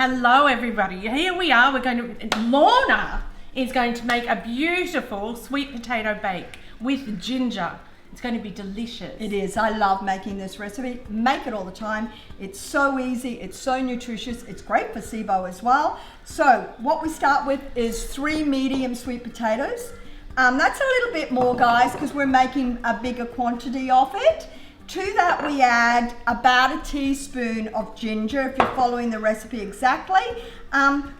Hello everybody, here we are. Lorna is going to make a beautiful sweet potato bake with ginger. It's going to be delicious. It is. I love making this recipe. Make it all the time. It's so easy. It's so nutritious. It's great for SIBO as well. So what we start with is 3 medium sweet potatoes. That's a little bit more, guys, because we're making a bigger quantity of it. To that we add about a teaspoon of ginger, if you're following the recipe exactly.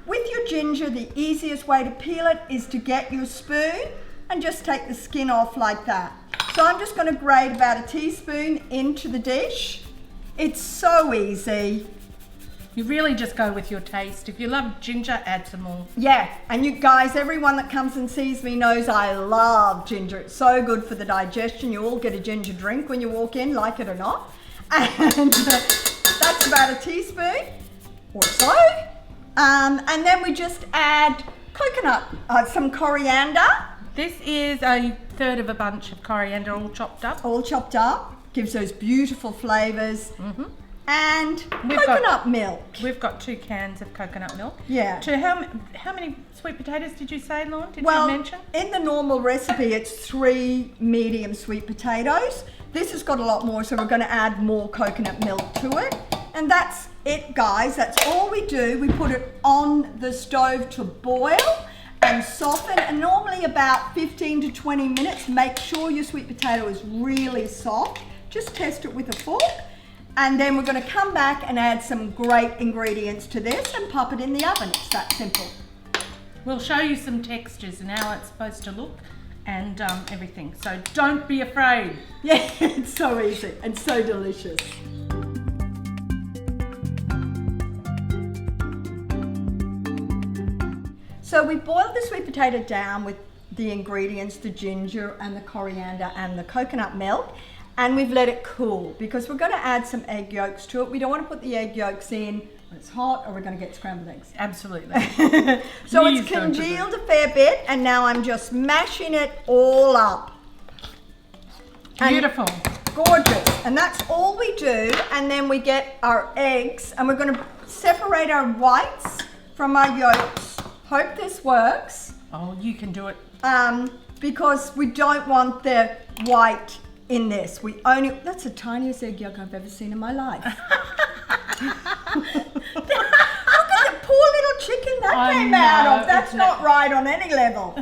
With your ginger, the easiest way to peel it is to get your spoon and just take the skin off like that. So I'm just going to grate about a teaspoon into the dish. It's so easy. You really just go with your taste. If you love ginger, add some more. Yeah, and you guys, everyone that comes and sees me knows I love ginger. It's so good for the digestion. You all get a ginger drink when you walk in, like it or not. And that's about a teaspoon or so. And then we just add coconut, some coriander. This is a third of a bunch of coriander all chopped up. All chopped up. Gives those beautiful flavors. Mm-hmm. And coconut milk. We've got 2 cans of coconut milk. Yeah. How many sweet potatoes did you say, Lorna? Did you mention? In the normal recipe, it's 3 medium sweet potatoes. This has got a lot more, so we're going to add more coconut milk to it. And that's it, guys. That's all we do. We put it on the stove to boil and soften, and normally about 15 to 20 minutes. Make sure your sweet potato is really soft. Just test it with a fork. And then we're going to come back and add some great ingredients to this and pop it in the oven. It's that simple. We'll show you some textures and how it's supposed to look and everything. So don't be afraid. Yeah, it's so easy and so delicious. So we boiled the sweet potato down with the ingredients, the ginger and the coriander and the coconut milk. And we've let it cool because we're going to add some egg yolks to it. We don't want to put the egg yolks in when it's hot or we're going to get scrambled eggs. Absolutely. So it's congealed a fair bit and now I'm just mashing it all up. Beautiful. Gorgeous. And that's all we do. And then we get our eggs and we're going to separate our whites from our yolks. Hope this works. Oh, you can do it. Because we don't want the white in this. That's the tiniest egg yolk I've ever seen in my life. Look at the poor little chicken that came out of. That's not right on any level.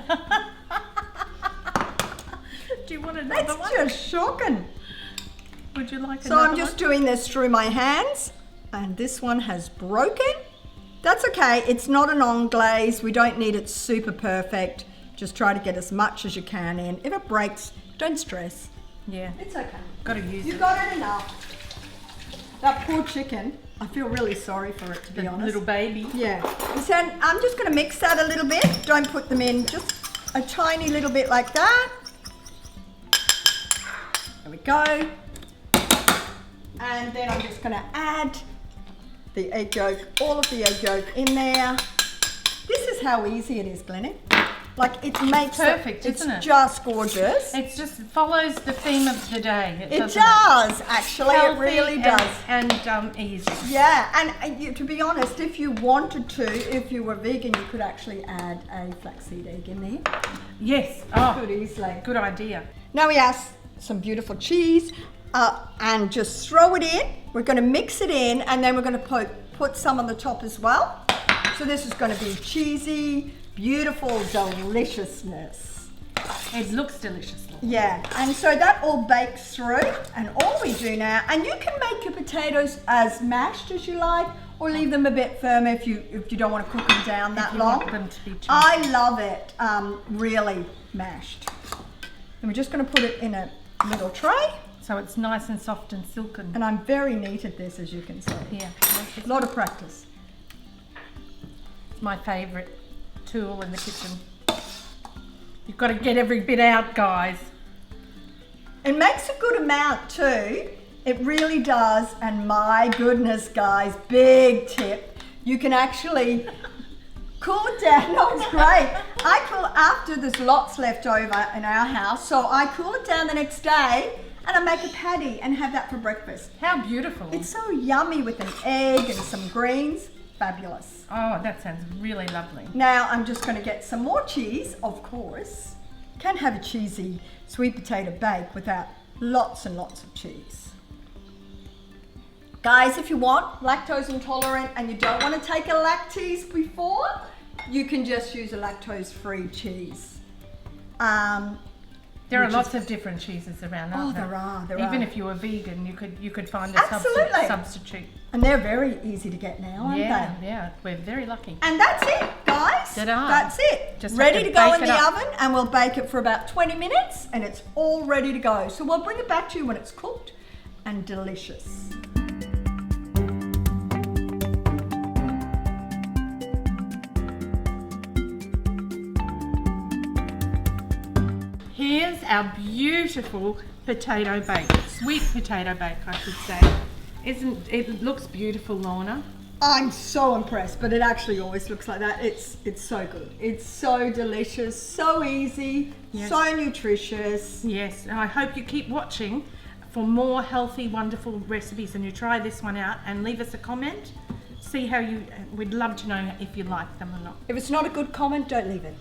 Do you want another one? That's just shocking. Would you like another one? So I'm just doing this through my hands and this one has broken. That's okay. It's not an anglaise. We don't need it super perfect. Just try to get as much as you can in. If it breaks, don't stress. Yeah. It's okay. Got to use it. You got it enough. That poor chicken, I feel really sorry for it, to be honest. Little baby. Yeah. So I'm just going to mix that a little bit. Don't put them in, just a tiny little bit like that. There we go. And then I'm just going to add the egg yolk, all of the egg yolk in there. This is how easy it is, Glennie. Like it makes perfect, isn't it? It's just gorgeous. It just follows the theme of the day. It does, actually. It really does. And easy. Yeah, and to be honest, if you wanted to, if you were vegan, you could actually add a flaxseed egg in there. Yes. Good easily. Good idea. Now we add some beautiful cheese and just throw it in. We're going to mix it in and then we're going to put some on the top as well. So this is going to be cheesy, beautiful deliciousness. It looks delicious. Yeah, and so that all bakes through and all we do now, and you can make your potatoes as mashed as you like or leave them a bit firmer if you don't want to cook them down that long. Want them to be I love it really mashed. And we're just going to put it in a little tray. So it's nice and soft and silken. And I'm very neat at this, as you can see. Yeah. A lot of practice. It's my favourite tool in the kitchen. You've got to get every bit out, guys. It makes a good amount too. It really does. And my goodness, guys, big tip. You can actually cool it down. No, it's great. I cool after there's lots left over in our house. So I cool it down the next day and I make a patty and have that for breakfast. How beautiful. It's so yummy with an egg and some greens. fabulous. Oh, that sounds really lovely. Now I'm just going to get some more cheese, of course. Can't have a cheesy sweet potato bake without lots and lots of cheese. Guys, if you want lactose intolerant and you don't want to take a lactase before, you can just use a lactose-free cheese. There are lots of different cheeses around, aren't there? There are. Even if you were vegan, you could find a substitute. And they're very easy to get now, aren't they? Yeah, we're very lucky. And that's it, guys. Ta-da. That's it. Just ready have to to go bake in it the up. oven, and we'll bake it for about 20 minutes, and it's all ready to go. So we'll bring it back to you when it's cooked and delicious. Here's our beautiful potato bake, sweet potato bake, I should say. It looks beautiful, Lorna? I'm so impressed, but it actually always looks like that. It's so good. It's so delicious, so easy, Yes. so nutritious. Yes, and I hope you keep watching for more healthy, wonderful recipes, and you try this one out and leave us a comment. See how we'd love to know if you like them or not. If it's not a good comment, don't leave it.